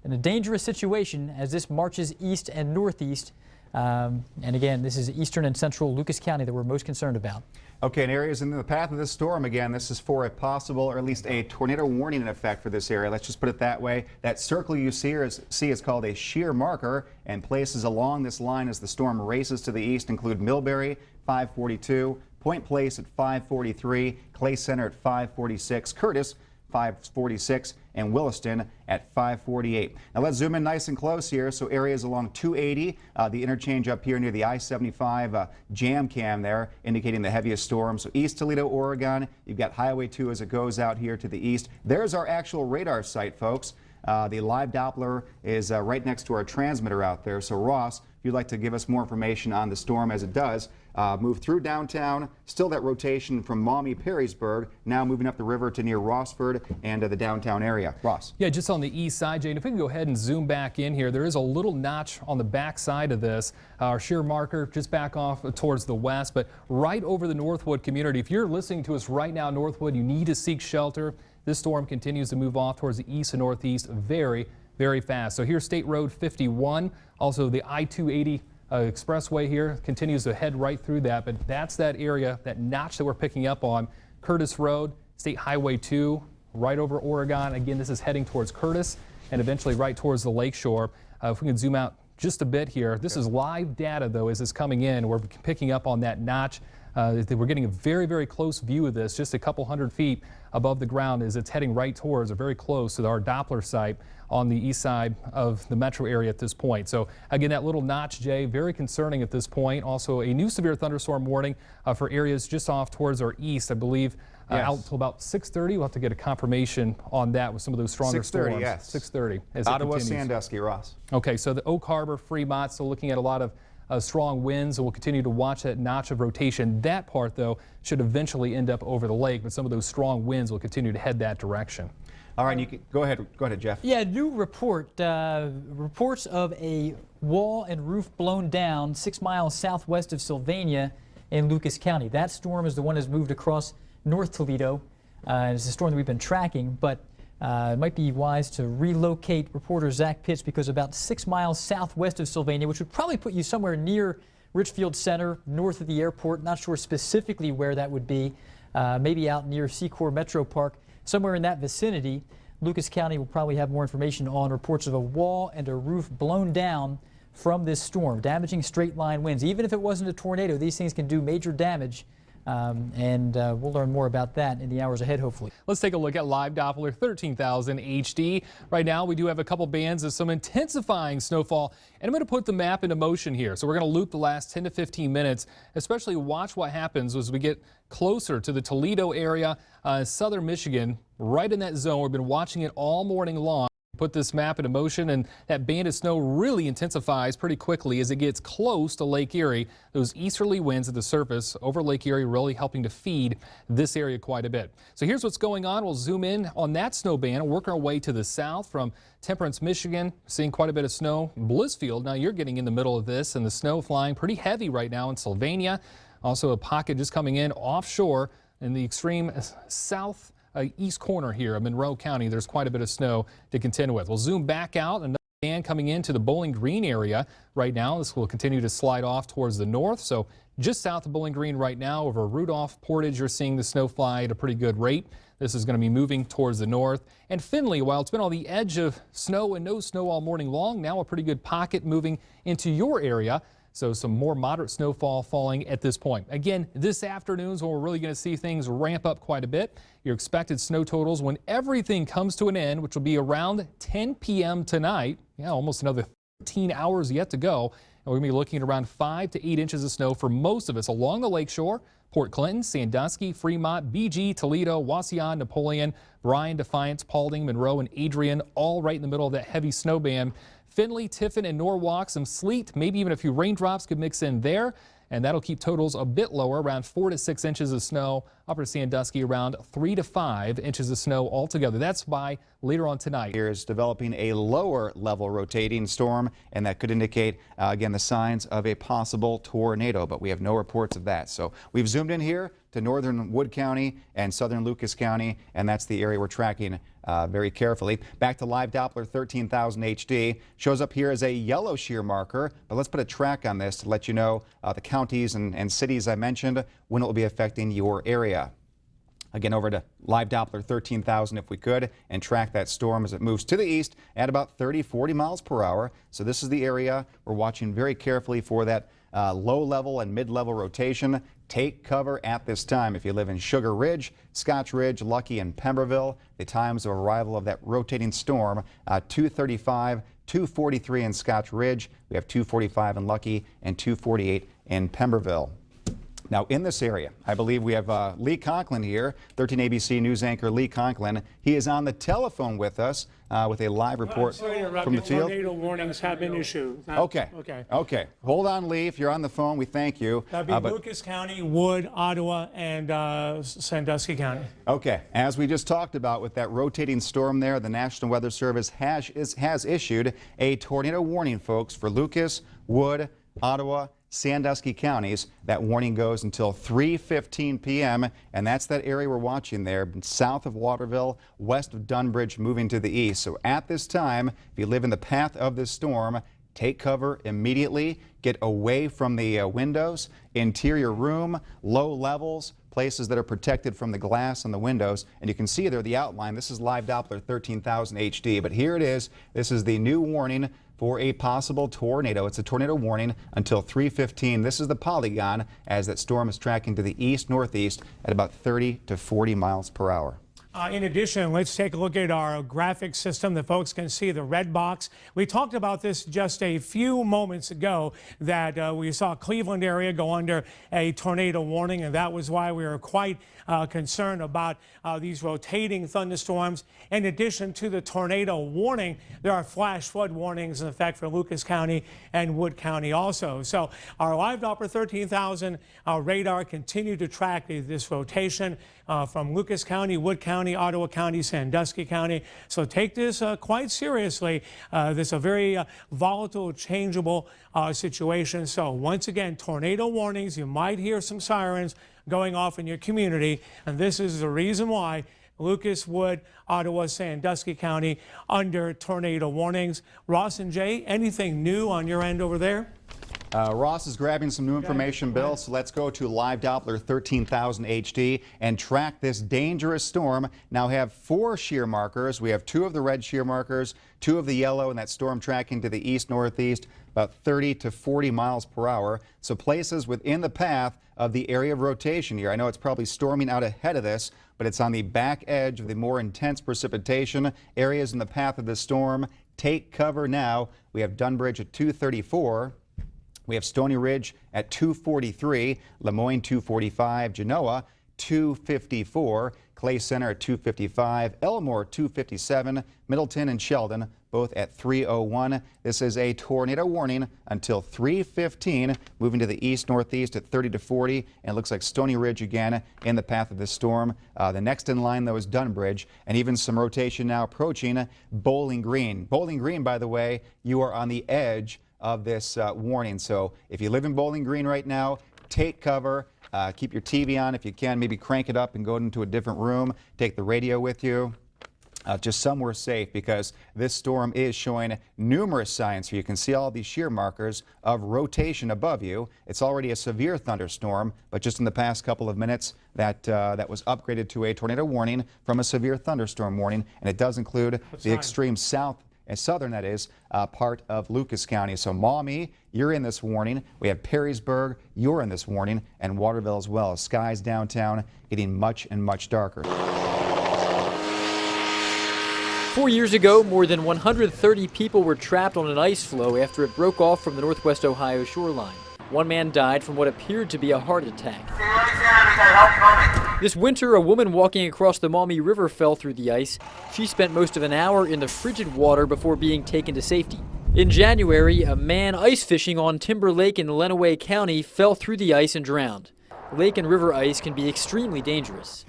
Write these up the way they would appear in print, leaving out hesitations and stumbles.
in a dangerous situation as this marches east and northeast. And again, this is eastern and central Lucas County that we're most concerned about. Okay, and areas in the path of this storm, again, this is for a possible or at least a tornado warning in effect for this area. Let's just put it that way. That circle you see is called a shear marker, and places along this line as the storm races to the east include Millbury, 542, Point Place at 543, Clay Center at 546, Curtis 546, and Williston at 548. Now let's zoom in nice and close here. So areas along 280, the interchange up here near the I-75 jam cam there, indicating the heaviest storm. So East Toledo, Oregon, you've got Highway 2 as it goes out here to the east. There's our actual radar site, folks. The live Doppler is right next to our transmitter out there. So Ross, if you'd like to give us more information on the storm as it does move through downtown, still that rotation from Maumee, Perrysburg, now moving up the river to near Rossford and the downtown area. Ross. Yeah, just on the east side, Jane, if we can go ahead and zoom back in here, there is a little notch on the back side of this. Our shear marker just back off towards the west, but right over the Northwood community. If you're listening to us right now, Northwood, you need to seek shelter. This storm continues to move off towards the east and northeast very fast. So here's State Road 51, also the I-280 expressway here continues to head right through that, but that's that area, that notch that we're picking up on. Curtis Road, State Highway 2, right over Oregon. Again, this is heading towards Curtis and eventually right towards the lakeshore. If we can zoom out just a bit here, this is live data though as it's coming in. We're picking up on that notch. We're getting a very close view of this, just a couple hundred feet above the ground as it's heading right towards or very close to our Doppler site on the east side of the metro area at this point. So again, that little notch, Jay, very concerning at this point. Also a new severe thunderstorm warning for areas just off towards our east, I believe. Yes. Out until about 6:30. We'll have to get a confirmation on that with some of those stronger storms. 6:30, yes. 6:30 as Ottawa, it continues. Sandusky, Ross. Okay, so the Oak Harbor, Fremont, still looking at a lot of strong winds, and we'll continue to watch that notch of rotation. That part, though, should eventually end up over the lake, but some of those strong winds will continue to head that direction. All right, you can go ahead, Jeff. Yeah, new report. Reports of a wall and roof blown down 6 miles southwest of Sylvania in Lucas County. That storm is the one that's moved across North Toledo. It's a storm that we've been tracking, but it might be wise to relocate reporter Zach Pitts because about 6 miles southwest of Sylvania, which would probably put you somewhere near Richfield Center, north of the airport. Not sure specifically where that would be. Maybe out near Secor Metro Park, somewhere in that vicinity. Lucas County will probably have more information on reports of a wall and a roof blown down from this storm, damaging straight line winds. Even if it wasn't a tornado, these things can do major damage. We'll learn more about that in the hours ahead, hopefully. Let's take a look at live Doppler 13,000 HD. Right now, we do have a couple bands of some intensifying snowfall, and I'm going to put the map into motion here. So we're going to loop the last 10 to 15 minutes, especially watch what happens as we get closer to the Toledo area, southern Michigan, right in that zone. We've been watching it all morning long. Put this map into motion, and that band of snow really intensifies pretty quickly as it gets close to Lake Erie. Those easterly winds at the surface over Lake Erie really helping to feed this area quite a bit. So here's what's going on. We'll zoom in on that snow band and work our way to the south from Temperance, Michigan, seeing quite a bit of snow. Blissfield, now you're getting in the middle of this, and the snow flying pretty heavy right now in Sylvania. Also a pocket just coming in offshore in the extreme south east corner here of Monroe County. There's quite a bit of snow to contend with. We'll zoom back out. Another band coming into the Bowling Green area right now. This will continue to slide off towards the north. So just south of Bowling Green right now over Rudolph, Portage, you're seeing the snow fly at a pretty good rate. This is going to be moving towards the north. And Findlay, while it's been on the edge of snow and no snow all morning long, now a pretty good pocket moving into your area. So some more moderate snowfall falling at this point. Again, this afternoon is when we're really going to see things ramp up quite a bit. Your expected snow totals when everything comes to an end, which will be around 10 p.m. tonight. Yeah, almost another 13 hours yet to go. And we're going to be looking at around 5 to 8 inches of snow for most of us along the lakeshore. Port Clinton, Sandusky, Fremont, BG, Toledo, Wauseon, Napoleon, Bryan, Defiance, Paulding, Monroe, and Adrian, all right in the middle of that heavy snow band. Findlay, Tiffin, and Norwalk, some sleet, maybe even a few raindrops could mix in there, and that'll keep totals a bit lower, around 4 to 6 inches of snow. Upper Sandusky around 3 to 5 inches of snow altogether. That's by later on tonight. Here is developing a lower level rotating storm, and that could indicate, again, the signs of a possible tornado, but we have no reports of that. So we've zoomed in here to northern Wood County and southern Lucas County, and that's the area we're tracking very carefully. Back to live Doppler 13,000 HD. Shows up here as a yellow shear marker, but let's put a track on this to let you know the counties and cities I mentioned when it will be affecting your area. Again, over to live Doppler 13,000 if we could, and track that storm as it moves to the east at about 30-40 miles per hour. So this is the area we're watching very carefully for that low level and mid-level rotation. Take cover at this time if you live in Sugar Ridge, Scotch Ridge, Lucky, and Pemberville. The times of arrival of that rotating storm, 2:35, 2:43 in Scotch Ridge. We have 2:45 in Lucky and 2:48 in Pemberville. Now, in this area, I believe we have Lee Conklin here, 13 ABC News anchor Lee Conklin. He is on the telephone with us with a live report from the field. Tornado warnings have been issued. Okay. Hold on, Lee. If you're on the phone, we thank you. That'd be Lucas County, Wood, Ottawa, and Sandusky County. Okay. As we just talked about with that rotating storm there, the National Weather Service has issued a tornado warning, folks, for Lucas, Wood, Ottawa, Sandusky counties. That warning goes until 3:15 p.m. and that's that area we're watching there, south of Waterville, west of Dunbridge, moving to the east. So at this time, if you live in the path of this storm, take cover immediately. Get away from the windows, interior room, low levels, places that are protected from the glass on the windows. And you can see there the outline. This is live Doppler 13,000 HD, but here it is. This is the new warning for a possible tornado. It's a tornado warning until 3:15. This is the polygon as that storm is tracking to the east-northeast at about 30 to 40 miles per hour. In addition, let's take a look at our graphic system that folks can see, the red box. We talked about this just a few moments ago, that we saw Cleveland area go under a tornado warning, and that was why we were quite concerned about these rotating thunderstorms. In addition to the tornado warning, there are flash flood warnings in effect for Lucas County and Wood County also. So our live Doppler 13,000 radar continued to track this rotation from Lucas County, Wood County, Ottawa County, Sandusky County. So take this quite seriously. This is a very volatile, changeable situation. So once again, tornado warnings. You might hear some sirens going off in your community, and this is the reason why Lucas, Wood, Ottawa, Sandusky County under tornado warnings. Ross and Jay, anything new on your end over there? Ross is grabbing some new information, Bill, so let's go to live Doppler 13,000 HD and track this dangerous storm. Now have 4 shear markers. We have 2 of the red shear markers, 2 of the yellow, and that storm tracking to the east-northeast, about 30 to 40 miles per hour. So places within the path of the area of rotation here. I know it's probably storming out ahead of this, but it's on the back edge of the more intense precipitation. Areas in the path of the storm, take cover now. We have Dunbridge at 2:34. We have Stony Ridge at 2:43, Lemoyne 2:45, Genoa 2:54, Clay Center at 2:55, Elmore 2:57, Middleton and Sheldon both at 3:01. This is a tornado warning until 3:15, moving to the east-northeast at 30 to 40, and it looks like Stony Ridge again in the path of this storm. The next in line, though, is Dunbridge, and even some rotation now approaching Bowling Green. Bowling Green, by the way, you are on the edge of this warning. So if you live in Bowling Green right now, take cover. Keep your TV on if you can. Maybe crank it up and go into a different room. Take the radio with you. Just somewhere safe, because this storm is showing numerous signs here. You can see all these shear markers of rotation above you. It's already a severe thunderstorm, but just in the past couple of minutes that was upgraded to a tornado warning from a severe thunderstorm warning, and it does include the extreme south and southern, that is, part of Lucas County. So Maumee, you're in this warning. We have Perrysburg, you're in this warning, and Waterville as well. Skies downtown getting much and much darker. 4 years ago, more than 130 people were trapped on an ice floe after it broke off from the northwest Ohio shoreline. One man died from what appeared to be a heart attack. This winter, a woman walking across the Maumee River fell through the ice. She spent most of an hour in the frigid water before being taken to safety. In January, a man ice fishing on Timber Lake in Lenawee County fell through the ice and drowned. Lake and river ice can be extremely dangerous.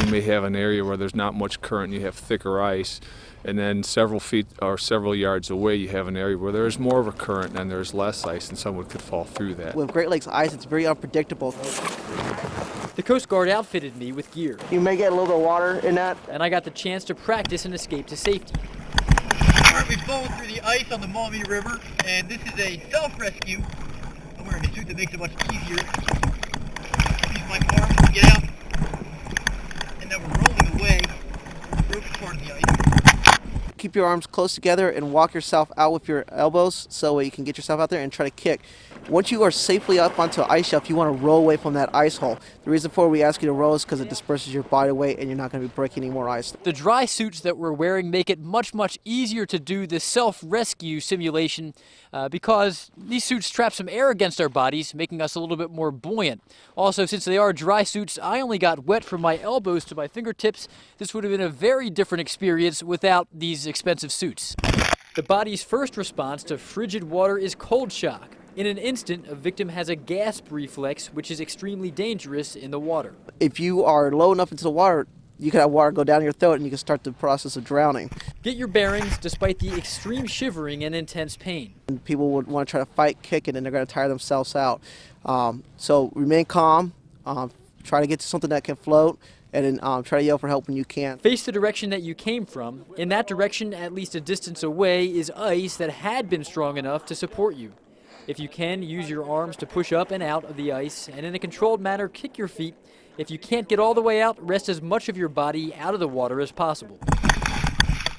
You may have an area where there's not much current, you have thicker ice, and then several feet or several yards away you have an area where there's more of a current and there's less ice, and someone could fall through that. With Great Lakes ice, it's very unpredictable. The Coast Guard outfitted me with gear, You may get a little bit of water in that. and I got the chance to practice an escape to safety. We've flown through the ice on the Maumee River, and this is a self-rescue. I'm wearing a suit that makes it much easier. Use my arms to get out, and then we're rolling away. The rope's part of the ice. Keep your arms close together and walk yourself out with your elbows so you can get yourself out there and try to kick. Once you are safely up onto an ice shelf, you want to roll away from that ice hole. The reason for we ask you to roll is because it disperses your body weight and you're not going to be breaking any more ice. The dry suits that we're wearing make it much easier to do this self-rescue simulation because these suits trap some air against our bodies, making us a little bit more buoyant. Also, since they are dry suits, I only got wet from my elbows to my fingertips. This would have been a very different experience without these expensive suits. The body's first response to frigid water is cold shock. In an instant, a victim has a gasp reflex, which is extremely dangerous in the water. If you are low enough into the water, you can have water go down your throat and you can start the process of drowning. Get your bearings despite the extreme shivering and intense pain. And people would want to try to fight, kick it, and they're going to tire themselves out. So remain calm, try to get to something that can float, and then try to yell for help when you can. Face the direction that you came from. In that direction, at least a distance away, is ice that had been strong enough to support you. If you can, use your arms to push up and out of the ice, and in a controlled manner, kick your feet. If you can't get all the way out, rest as much of your body out of the water as possible.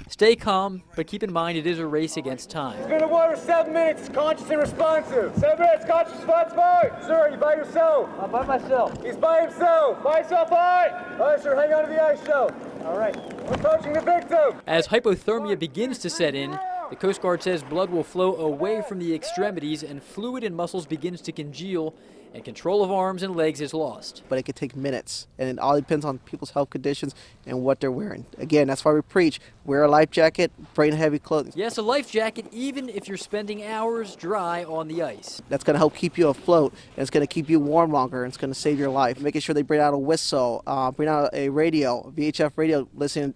Stay calm, but keep in mind it is a race against time. He's been in the water 7 minutes, conscious and responsive. 7 minutes, conscious and responsive. Sir, are you by yourself? I'm by myself. He's by himself. By himself, all right. All right, sir, hang on to the ice shelf. All right. We're approaching the victim. As hypothermia begins to set in, the Coast Guard says blood will flow away from the extremities and fluid in muscles begins to congeal and control of arms and legs is lost. But it could take minutes, and it all depends on people's health conditions and what they're wearing. Again, that's why we preach, wear a life jacket, bring heavy clothing. Yes, a life jacket even if you're spending hours dry on the ice. That's going to help keep you afloat, and it's going to keep you warm longer, and it's going to save your life. Making sure they bring out a whistle, bring out a radio, a VHF radio.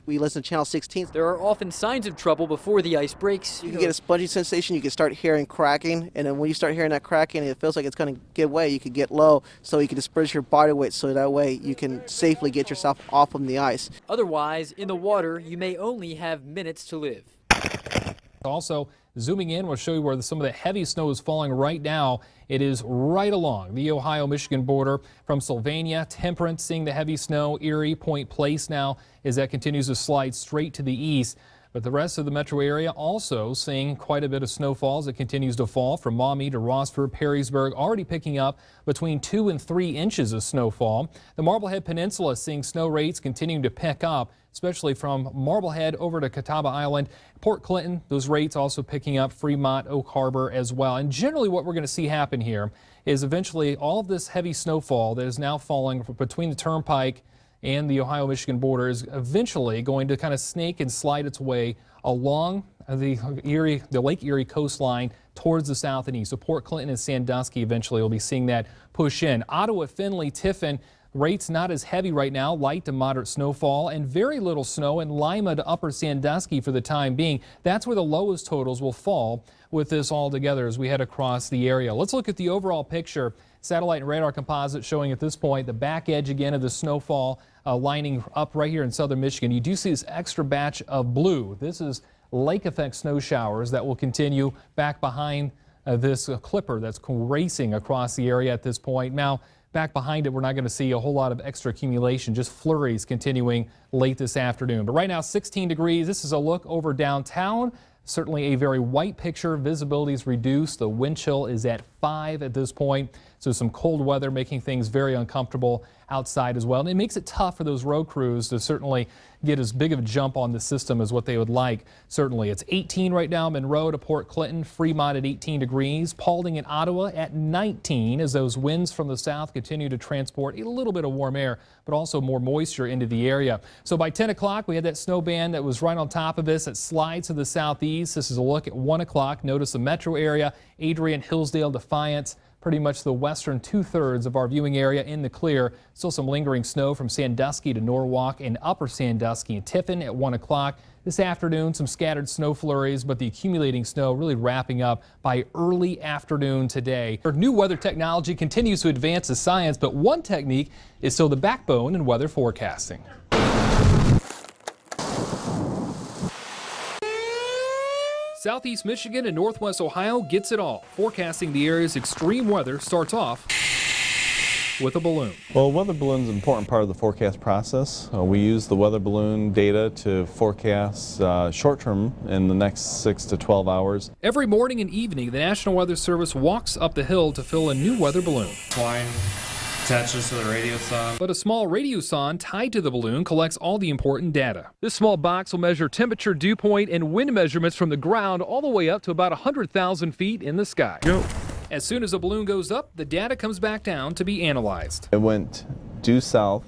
We listen to Channel 16. There are often signs of trouble before the ice breaks. You can get a spongy sensation, you can start hearing cracking, and then when you start hearing that cracking and it feels like it's going to give way, you could get low, so you can disperse your body weight so that way you can safely get yourself off from the ice. Otherwise, in the water, you may only have minutes to live. Also, zooming in, we'll show you where some of the heavy snow is falling right now. It is right along the Ohio-Michigan border from Sylvania, Temperance, seeing the heavy snow, Erie, Point Place now as that continues to slide straight to the east. But the rest of the metro area also seeing quite a bit of snowfall as it continues to fall from Maumee to Rossford, Perrysburg, already picking up between 2 and 3 inches of snowfall. The Marblehead Peninsula seeing snow rates continuing to pick up, especially from Marblehead over to Catawba Island. Port Clinton, those rates also picking up, Fremont, Oak Harbor as well. And generally what we're going to see happen here is eventually all of this heavy snowfall that is now falling between the Turnpike and the Ohio-Michigan border is eventually going to kind of snake and slide its way along the Lake Erie coastline towards the south and east. So Port Clinton and Sandusky eventually will be seeing that push in. Ottawa, Findlay, Tiffin, rates not as heavy right now, light to moderate snowfall and very little snow in Lima to Upper Sandusky for the time being. That's where the lowest totals will fall with this all together as we head across the area. Let's look at the overall picture. Satellite and radar composite showing at this point the back edge again of the snowfall lining up right here in southern Michigan. You do see this extra batch of blue. This is lake effect snow showers that will continue back behind this clipper that's racing across the area at this point. Now, back behind it, we're not going to see a whole lot of extra accumulation, just flurries continuing late this afternoon. But right now, 16 degrees. This is a look over downtown. Certainly a very white picture. Visibility is reduced. The wind chill is at 5 at this point. So some cold weather making things very uncomfortable outside as well. And it makes it tough for those road crews to certainly get as big of a jump on the system as what they would like. Certainly it's 18 right now, Monroe to Port Clinton, Fremont at 18 degrees, Paulding and Ottawa at 19 as those winds from the south continue to transport a little bit of warm air, but also more moisture into the area. So by 10 o'clock, we had that snow band that was right on top of us that slides to the southeast. This is a look at 1 o'clock. Notice the metro area, Adrian, Hillsdale, Defiance, pretty much the western 2/3 of our viewing area in the clear. Still some lingering snow from Sandusky to Norwalk and Upper Sandusky and Tiffin at 1 o'clock. This afternoon, some scattered snow flurries, but the accumulating snow really wrapping up by early afternoon today. Our new weather technology continues to advance the science, but one technique is still the backbone in weather forecasting. Southeast Michigan and Northwest Ohio gets it all. Forecasting the area's extreme weather starts off with a balloon. Well, weather balloon is an important part of the forecast process. We use the weather balloon data to forecast short term in the next 6 to 12 hours. Every morning and evening, the National Weather Service walks up the hill to fill a new weather balloon. Twine attaches to the radiosonde. But a small radiosonde tied to the balloon collects all the important data. This small box will measure temperature, dew point, and wind measurements from the ground all the way up to about 100,000 feet in the sky. Go. As soon as a balloon goes up, the data comes back down to be analyzed. It went due south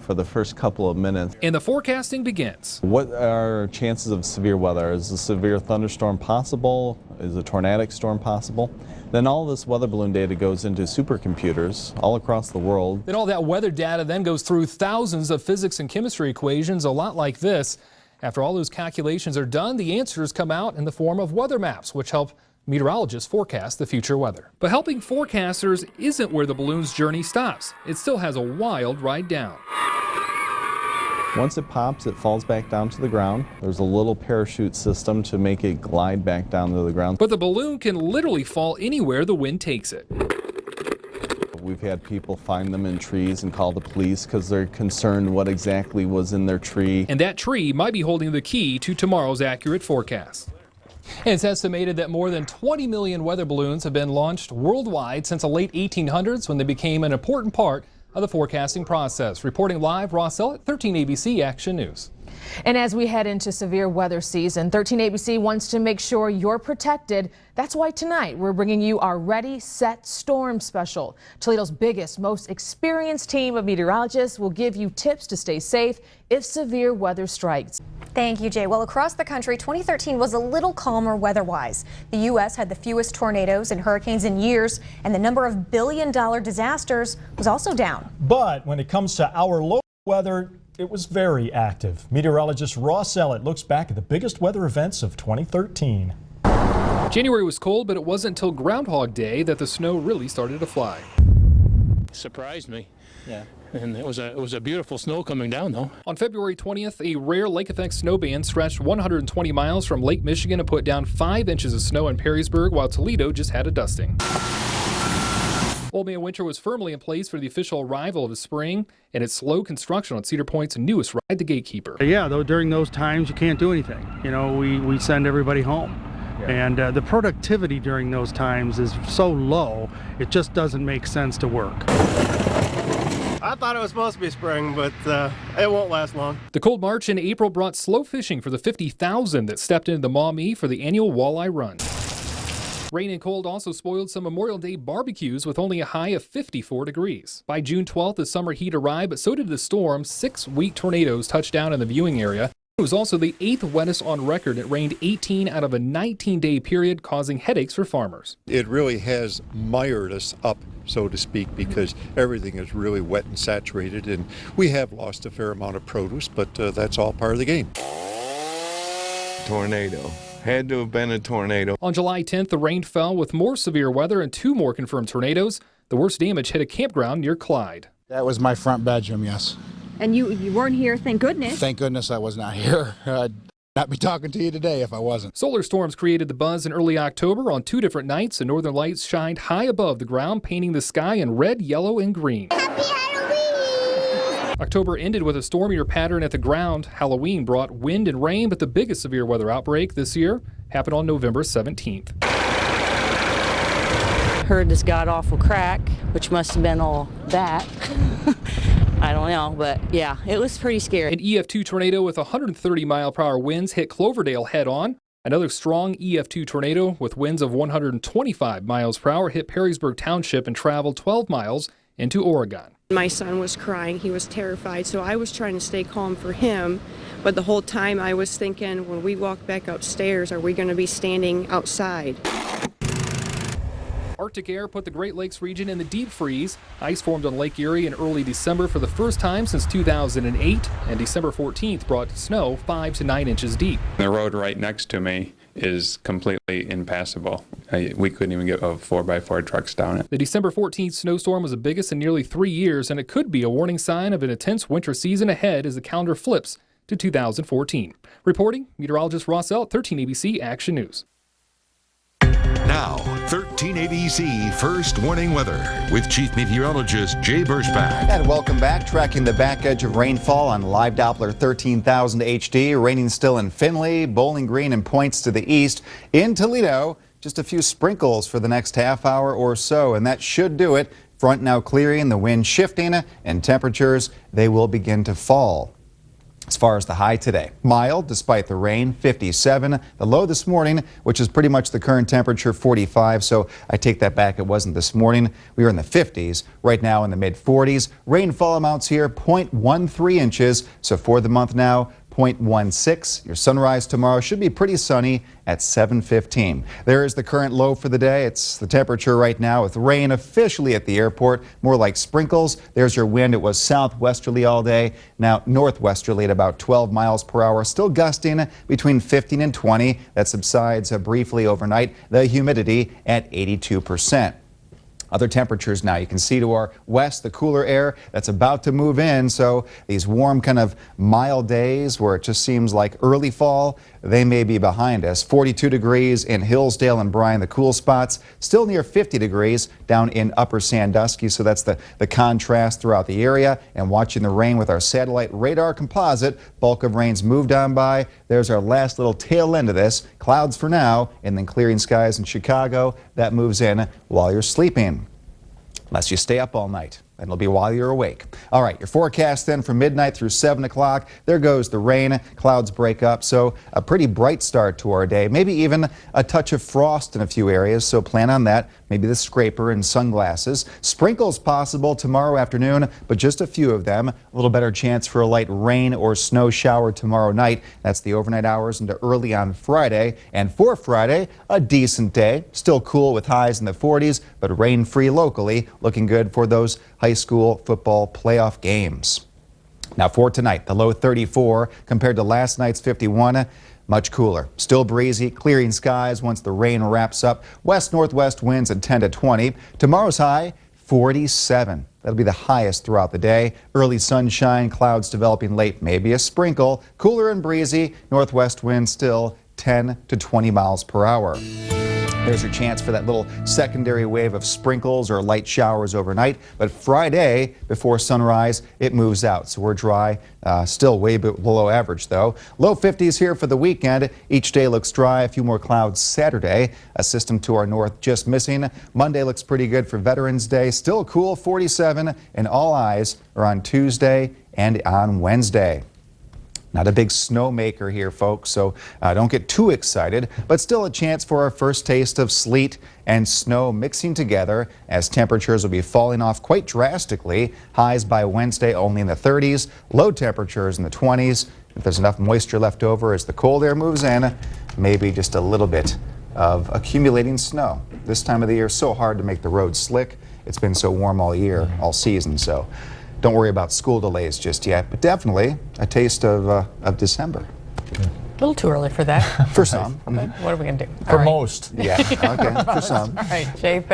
for the first couple of minutes. And the forecasting begins. What are chances of severe weather? Is a severe thunderstorm possible? Is a tornadic storm possible? Then all this weather balloon data goes into supercomputers all across the world. Then all that weather data then goes through thousands of physics and chemistry equations, a lot like this. After all those calculations are done, the answers come out in the form of weather maps, which help meteorologists forecast the future weather. But helping forecasters isn't where the balloon's journey stops. It still has a wild ride down. Once it pops, it falls back down to the ground. There's a little parachute system to make it glide back down to the ground. But the balloon can literally fall anywhere the wind takes it. We've had people find them in trees and call the police because they're concerned what exactly was in their tree. And that tree might be holding the key to tomorrow's accurate forecast. And it's estimated that more than 20 million weather balloons have been launched worldwide since the late 1800s, when they became an important part of the forecasting process. Reporting live, Ross Ellett, 13 ABC Action News. And as we head into severe weather season, 13 ABC wants to make sure you're protected. That's why tonight we're bringing you our Ready, Set, Storm special. Toledo's biggest, most experienced team of meteorologists will give you tips to stay safe if severe weather strikes. Thank you, Jay. Well, across the country, 2013 was a little calmer weather-wise. The U.S. had the fewest tornadoes and hurricanes in years, and the number of billion-dollar disasters was also down. But when it comes to our local weather, it was very active. Meteorologist Ross Ellett looks back at the biggest weather events of 2013. January was cold, but it wasn't until Groundhog Day that the snow really started to fly. Surprised me. Yeah. And it was a beautiful snow coming down, though. On February 20th, a rare lake effect snow band stretched 120 miles from Lake Michigan and put down 5 inches of snow in Perrysburg, while Toledo just had a dusting. Old Man Winter was firmly in place for the official arrival of the spring and its slow construction on Cedar Point's newest ride, the Gatekeeper. Yeah, though during those times you can't do anything. You know, we send everybody home. Yeah. And the productivity during those times is so low, it just doesn't make sense to work. I thought it was supposed to be spring, but it won't last long. The cold March in April brought slow fishing for the 50,000 that stepped into the Maumee for the annual walleye run. Rain and cold also spoiled some Memorial Day barbecues with only a high of 54 degrees. By June 12th, the summer heat arrived, but so did the storm. 6 weak tornadoes touched down in the viewing area. It was also the 8th wettest on record. It rained 18 out of a 19-day period, causing headaches for farmers. It really has mired us up, so to speak, because everything is really wet and saturated, and we have lost a fair amount of produce, but that's all part of the game. Tornado. Had to have been a tornado. On July 10th, the rain fell with more severe weather and 2 more confirmed tornadoes. The worst damage hit a campground near Clyde. That was my front bedroom, yes. And you weren't here, thank goodness. Thank goodness I was not here. I'd not be talking to you today if I wasn't. Solar storms created the buzz in early October. On 2 different nights, the northern lights shined high above the ground, painting the sky in red, yellow, and green. Happy Halloween! October ended with a stormier pattern at the ground. Halloween brought wind and rain, but the biggest severe weather outbreak this year happened on November 17th. Heard this god-awful crack, which must have been all that. I don't know, but yeah, it was pretty scary. An EF2 tornado with 130-mile-per-hour winds hit Cloverdale head-on. Another strong EF2 tornado with winds of 125 miles per hour hit Perrysburg Township and traveled 12 miles into Oregon. My son was crying. He was terrified, so I was trying to stay calm for him. But the whole time I was thinking, when we walk back upstairs, are we going to be standing outside? Arctic air put the Great Lakes region in the deep freeze. Ice formed on Lake Erie in early December for the first time since 2008, and December 14th brought snow 5 to 9 inches deep. The road right next to me is completely impassable. We couldn't even get a 4x4 trucks down it. The December 14th snowstorm was the biggest in nearly 3 years, and it could be a warning sign of an intense winter season ahead as the calendar flips to 2014. Reporting, meteorologist Ross Ellett, 13 ABC Action News. Now, 13 ABC First Warning Weather with Chief Meteorologist Jay Berschbach. And welcome back. Tracking the back edge of rainfall on Live Doppler 13,000 HD. Raining still in Findlay, Bowling Green, and points to the east. In Toledo, just a few sprinkles for the next half hour or so, and that should do it. Front now clearing, the wind shifting, and temperatures, they will begin to fall. As far as the high today, mild despite the rain, 57. The low this morning, which is pretty much the current temperature, 45. So I take that back. It wasn't this morning. We were in the 50s. Right now in the mid 40s. Rainfall amounts here, 0.13 inches. So for the month now, 0.16. Your sunrise tomorrow should be pretty sunny at 7:15. There is the current low for the day. It's the temperature right now with rain officially at the airport, more like sprinkles. There's your wind. It was southwesterly all day, now northwesterly at about 12 miles per hour, still gusting between 15 and 20. That subsides briefly overnight. The humidity at 82%. Other temperatures now. You can see to our west the cooler air that's about to move in. So these warm kind of mild days where it just seems like early fall, they may be behind us. 42 degrees in Hillsdale and Bryan, the cool spots. Still near 50 degrees down in Upper Sandusky. So that's the contrast throughout the area. And watching the rain with our satellite radar composite. Bulk of rain's moved on by. There's our last little tail end of this. Clouds for now, and then clearing skies in Chicago. That moves in while you're sleeping. Unless you stay up all night. And it'll be while you're awake. All right, your forecast then from midnight through 7 o'clock. There goes the rain. Clouds break up. So a pretty bright start to our day. Maybe even a touch of frost in a few areas. So plan on that. Maybe the scraper and sunglasses. Sprinkles possible tomorrow afternoon, but just a few of them. A little better chance for a light rain or snow shower tomorrow night. That's the overnight hours into early on Friday. And for Friday, a decent day. Still cool with highs in the 40s, but rain-free locally. Looking good for those high school football playoff games. Now for tonight, the low 34 compared to last night's 51. Much cooler. Still breezy, clearing skies once the rain wraps up. West-northwest winds at 10 to 20. Tomorrow's high, 47. That'll be the highest throughout the day. Early sunshine, clouds developing late, maybe a sprinkle. Cooler and breezy. Northwest winds still 10 to 20 miles per hour. There's your chance for that little secondary wave of sprinkles or light showers overnight. But Friday, before sunrise, it moves out. So we're dry, still way below average, though. Low 50s here for the weekend. Each day looks dry. A few more clouds Saturday. A system to our north just missing. Monday looks pretty good for Veterans Day. Still cool, 47. And all eyes are on Tuesday and on Wednesday. Not a big snowmaker here, folks, so don't get too excited, but still a chance for our first taste of sleet and snow mixing together as temperatures will be falling off quite drastically. Highs by Wednesday only in the 30s, low temperatures in the 20s. If there's enough moisture left over as the cold air moves in, maybe just a little bit of accumulating snow. This time of the year, so hard to make the roads slick. It's been so warm all year, all season, so don't worry about school delays just yet, but definitely a taste of December. A little too early for that. For some. But what are we going to do? For most. Yeah, okay, for some. All right, Jay, thanks.